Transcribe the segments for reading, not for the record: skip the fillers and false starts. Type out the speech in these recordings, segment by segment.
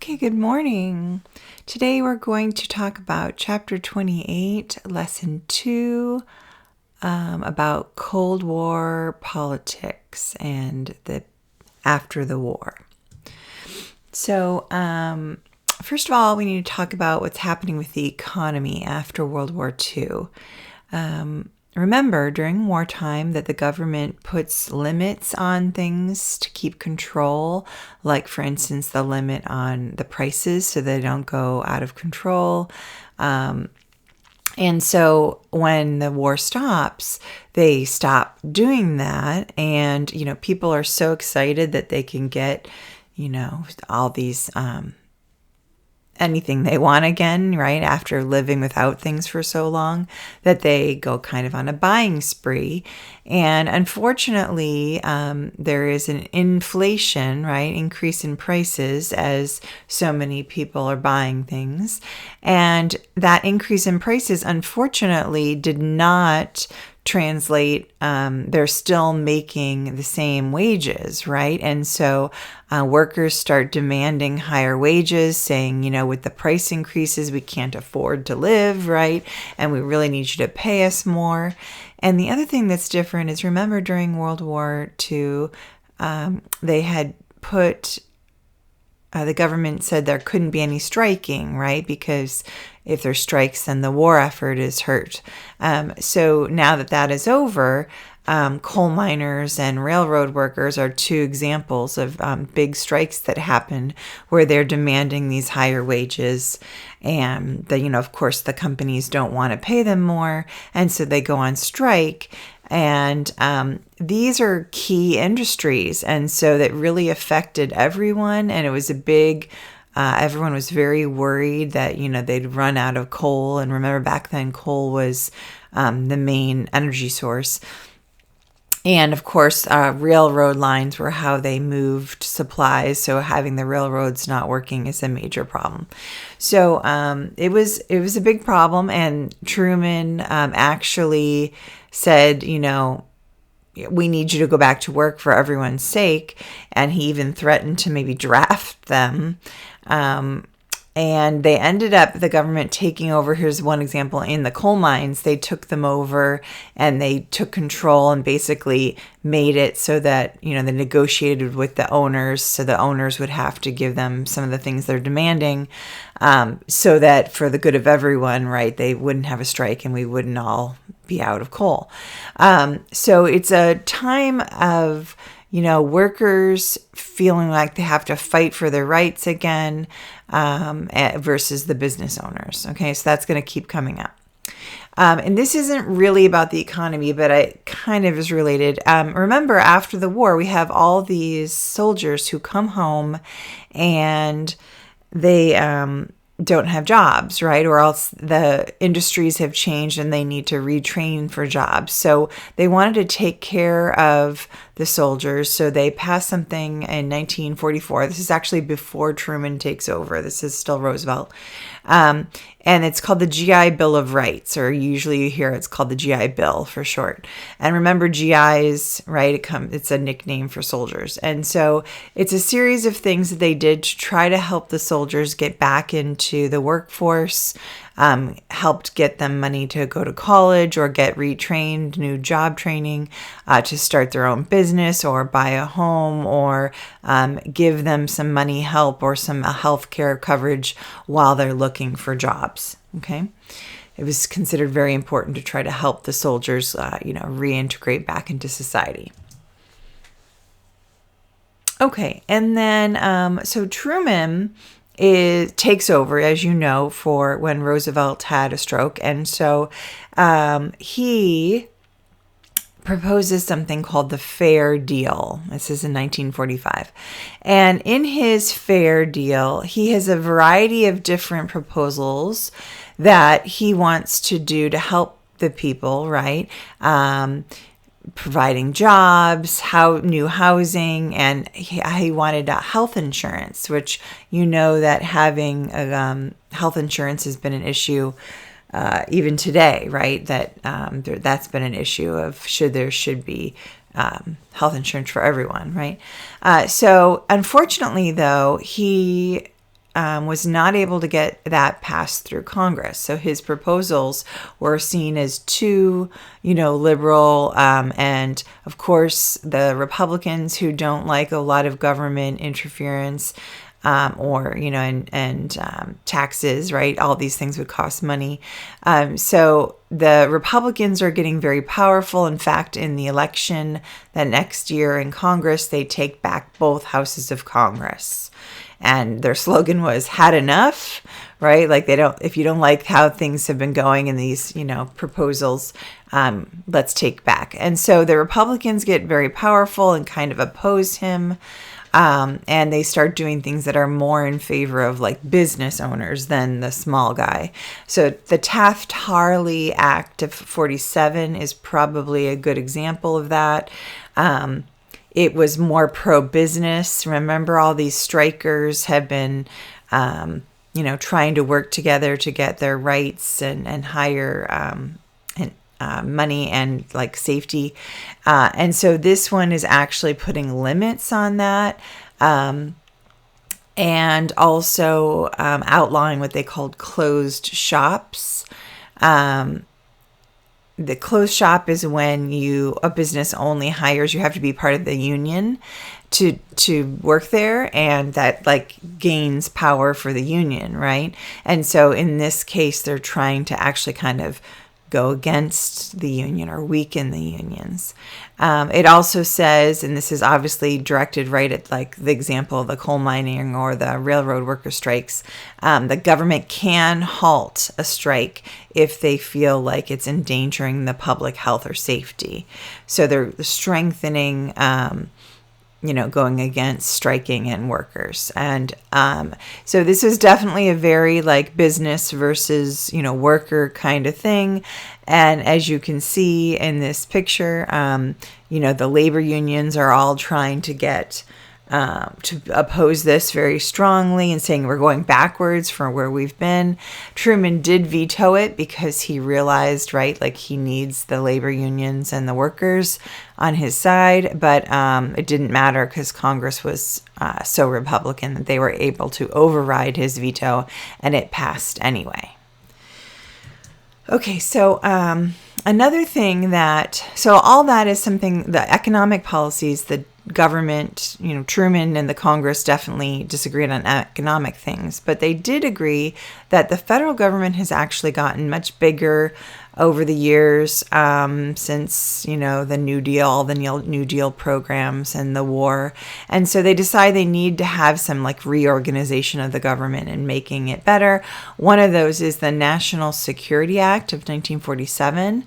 Okay, good morning. Today we're going to talk about Chapter 28, Lesson 2, about Cold War politics and the after the war. So, first of all, we need to talk about what's happening with the economy after World War II. Remember, during wartime, that the government puts limits on things to keep control, like, for instance, the limit on the prices so they don't go out of control. And so when the war stops, they stop doing that. And, people are so excited that they can get, all these anything they want again, right? After living without things for so long, that they go kind of on a buying spree. And unfortunately, there is an inflation, right? Increase in prices as so many people are buying things. And that increase in prices, unfortunately, did not translate. They're still making the same wages, right? And so workers start demanding higher wages, saying, with the price increases, we can't afford to live, right? And we really need you to pay us more. And the other thing that's different is, remember, during World War II, they had put the government said there couldn't be any striking, right? Because if there's strikes, then the war effort is hurt. So now that is over, coal miners and railroad workers are two examples of big strikes that happened where they're demanding these higher wages. And, of course, the companies don't want to pay them more. And so they go on strike. And these are key industries. And so that really affected everyone. And it was a big, everyone was very worried that, they'd run out of coal. And remember, back then, coal was the main energy source. And of course, railroad lines were how they moved supplies. So having the railroads not working is a major problem. So it was a big problem. And Truman actually said, we need you to go back to work for everyone's sake. And he even threatened to maybe draft them. And they ended up, the government taking over. Here's one example. In the coal mines, they took them over and they took control and basically made it so that, they negotiated with the owners. So the owners would have to give them some of the things they're demanding, so that for the good of everyone, right, they wouldn't have a strike and we wouldn't all be out of coal. So it's a time of, workers feeling like they have to fight for their rights again, versus the business owners. Okay, so that's going to keep coming up. And this isn't really about the economy, but it kind of is related. Remember, after the war, we have all these soldiers who come home and they don't have jobs, right? Or else the industries have changed and they need to retrain for jobs. So they wanted to take care of the soldiers. So they passed something in 1944. This is actually before Truman takes over. This is still Roosevelt. And it's called the GI Bill of Rights, or usually you hear it's called the GI Bill for short. And remember, GIs, right? It's a nickname for soldiers. And so it's a series of things that they did to try to help the soldiers get back into the workforce, helped get them money to go to college or get retrained, new job training, to start their own business or buy a home, or give them some money help or some health care coverage while they're looking for jobs. Okay. It was considered very important to try to help the soldiers, reintegrate back into society. Okay. And then, so Truman takes over, as you know, for when Roosevelt had a stroke. And so he proposes something called the Fair Deal. This is in 1945. And in his Fair Deal, he has a variety of different proposals that he wants to do to help the people, right? Providing jobs, new housing, and he wanted health insurance, which that having health insurance has been an issue even today, right? That's been an issue of there should be health insurance for everyone, right? So unfortunately, though, he was not able to get that passed through Congress. So his proposals were seen as too, liberal. And of course, the Republicans who don't like a lot of government interference, taxes, right? All these things would cost money. So the Republicans are getting very powerful. In fact, in the election that next year in Congress, they take back both houses of Congress. And their slogan was "had enough," right? Like if you don't like how things have been going in these, proposals, let's take back. And so the Republicans get very powerful and kind of oppose him. And they start doing things that are more in favor of like business owners than the small guy. So the Taft-Hartley Act of 47 is probably a good example of that. It was more pro-business. Remember, all these strikers have been, trying to work together to get their rights and higher money and like safety. And so this one is actually putting limits on that. And also outlawing what they called closed shops. The closed shop is when a business only hires, you have to be part of the union to work there, and that like gains power for the union, right? And so in this case, they're trying to actually kind of go against the union or weaken the unions. It also says, and this is obviously directed right at like the example of the coal mining or the railroad worker strikes, the government can halt a strike if they feel like it's endangering the public health or safety. So they're strengthening going against striking and workers. And so this is definitely a very like business versus, worker kind of thing. And as you can see in this picture, the labor unions are all trying to get to oppose this very strongly and saying we're going backwards from where we've been. Truman did veto it because he realized, right, like he needs the labor unions and the workers on his side, but it didn't matter because Congress was so Republican that they were able to override his veto, and it passed anyway. Okay, so another thing so all that is something, the economic policies, the government, Truman and the Congress definitely disagreed on economic things, but they did agree that the federal government has actually gotten much bigger over the years since, the New Deal, all the New Deal programs and the war. And so they decide they need to have some like reorganization of the government and making it better. One of those is the National Security Act of 1947.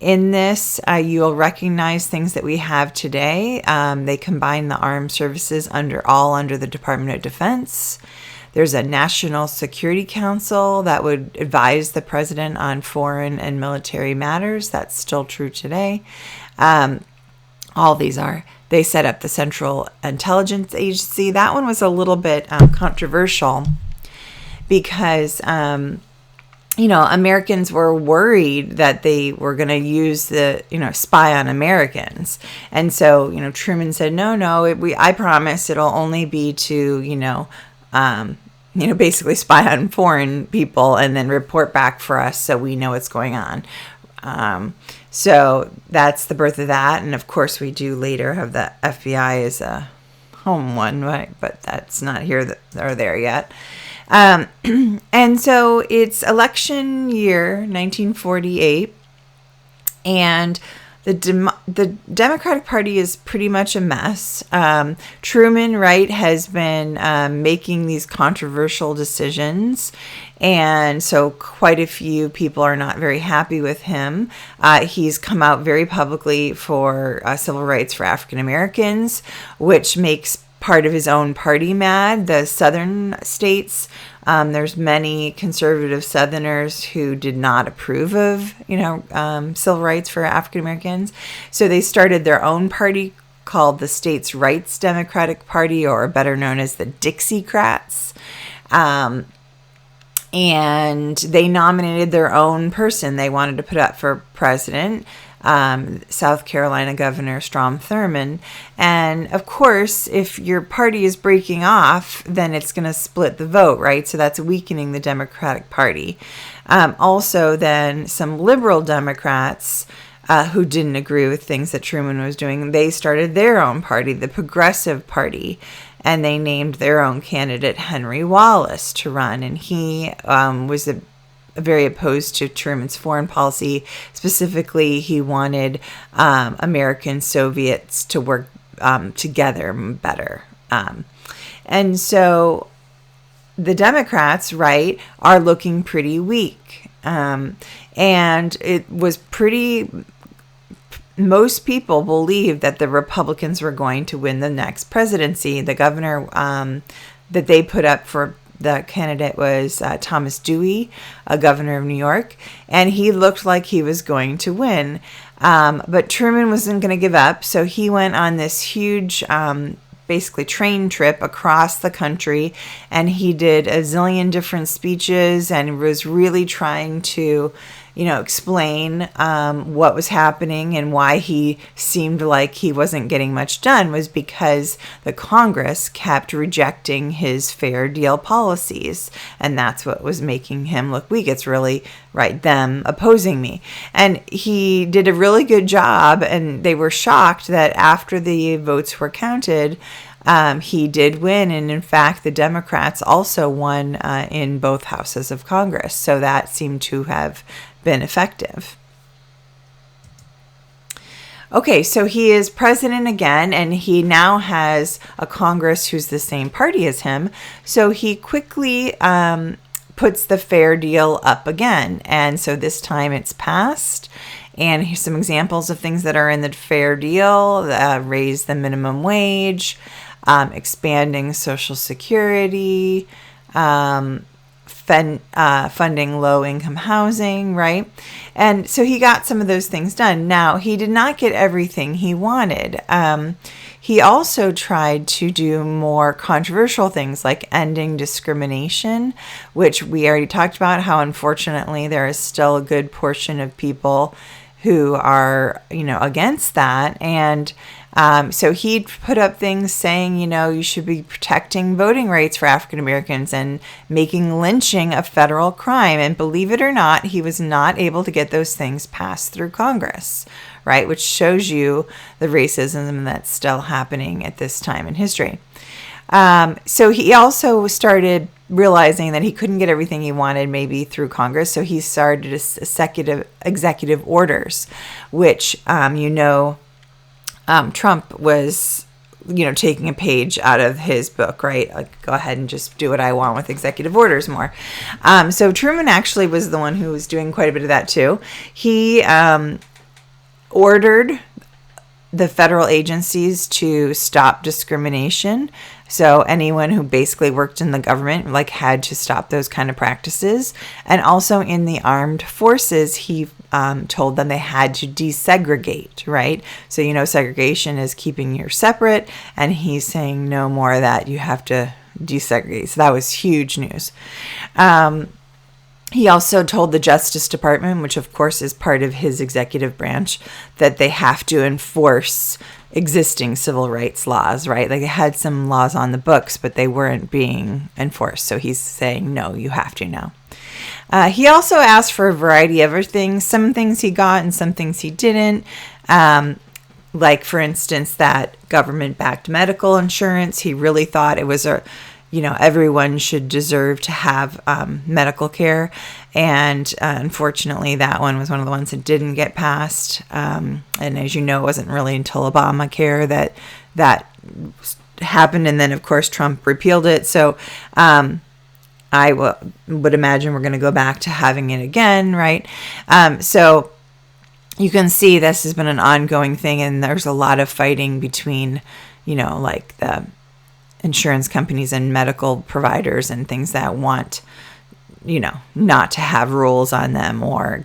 In this, you'll recognize things that we have today. They combine the armed services under the Department of Defense. There's a National Security Council that would advise the president on foreign and military matters. That's still true today. All these are. They set up the Central Intelligence Agency. That one was a little bit controversial because Americans were worried that they were going to use spy on Americans. And so, Truman said, no, I promise it'll only be to, basically spy on foreign people and then report back for us so we know what's going on. So that's the birth of that. And of course, we do later have the FBI as a home one, right? But that's not here or there yet. And so it's election year 1948, and the Democratic Party is pretty much a mess. Truman, right, has been making these controversial decisions, and so quite a few people are not very happy with him. He's come out very publicly for civil rights for African Americans, which makes part of his own party mad. The southern states, there's many conservative Southerners who did not approve of, civil rights for African Americans. So they started their own party called the States' Rights Democratic Party, or better known as the Dixiecrats. And they nominated their own person they wanted to put up for president. South Carolina Governor Strom Thurmond. And of course, if your party is breaking off, then it's going to split the vote, right? So that's weakening the Democratic Party. Also, then some liberal Democrats who didn't agree with things that Truman was doing, they started their own party, the Progressive Party, and they named their own candidate Henry Wallace to run. And he was very opposed to Truman's foreign policy. Specifically, he wanted American Soviets to work together better. And so the Democrats, right, are looking pretty weak. And it was most people believed that the Republicans were going to win the next presidency. The governor that they put up for the candidate was Thomas Dewey, a governor of New York, and he looked like he was going to win. But Truman wasn't going to give up, so he went on this huge basically train trip across the country, and he did a zillion different speeches and was really trying to explain what was happening, and why he seemed like he wasn't getting much done was because the Congress kept rejecting his fair deal policies, and that's what was making him look weak. It's really, right, them opposing me. And he did a really good job, and they were shocked that after the votes were counted, he did win, and in fact, the Democrats also won in both houses of Congress, so that seemed to have been effective. Okay, so he is president again, and he now has a Congress who's the same party as him, so he quickly puts the fair deal up again, and so this time it's passed. And here's some examples of things that are in the fair deal: raise the minimum wage, expanding Social Security, funding low-income housing, right? And so he got some of those things done. Now, he did not get everything he wanted. He also tried to do more controversial things like ending discrimination, which we already talked about, how unfortunately there is still a good portion of people who are, against that. And so he put up things saying, you should be protecting voting rights for African Americans and making lynching a federal crime. And believe it or not, he was not able to get those things passed through Congress, right? Which shows you the racism that's still happening at this time in history. So he also started realizing that he couldn't get everything he wanted maybe through Congress. So he started executive orders, which, Trump was, taking a page out of his book, right? Like, go ahead and just do what I want with executive orders more. So Truman actually was the one who was doing quite a bit of that too. He ordered the federal agencies to stop discrimination. So anyone who basically worked in the government had to stop those kind of practices. And also in the armed forces, he told them they had to desegregate, right? So, segregation is keeping you separate. And he's saying no more of that. You have to desegregate. So that was huge news. He also told the Justice Department, which of course is part of his executive branch, that they have to enforce existing civil rights laws, right? Like, they had some laws on the books, but they weren't being enforced. So he's saying, no, you have to now. He also asked for a variety of other things. Some things he got and some things he didn't. Like, for instance, that government-backed medical insurance. He really thought it was everyone should deserve to have medical care. And unfortunately, that one was one of the ones that didn't get passed. And as you know, it wasn't really until Obamacare that happened. And then, of course, Trump repealed it. So I would imagine we're going to go back to having it again, right? So you can see this has been an ongoing thing. And there's a lot of fighting between, the insurance companies and medical providers and things that want, not to have rules on them or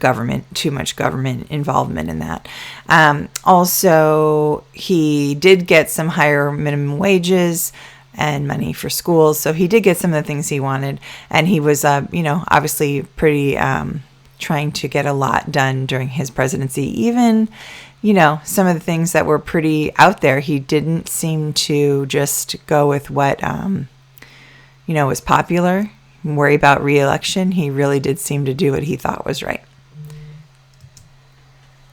too much government involvement in that. Also, he did get some higher minimum wages and money for schools. So he did get some of the things he wanted. And he was, obviously pretty trying to get a lot done during his presidency. Even, some of the things that were pretty out there, he didn't seem to just go with what, was popular, worry about re-election. He really did seem to do what he thought was right.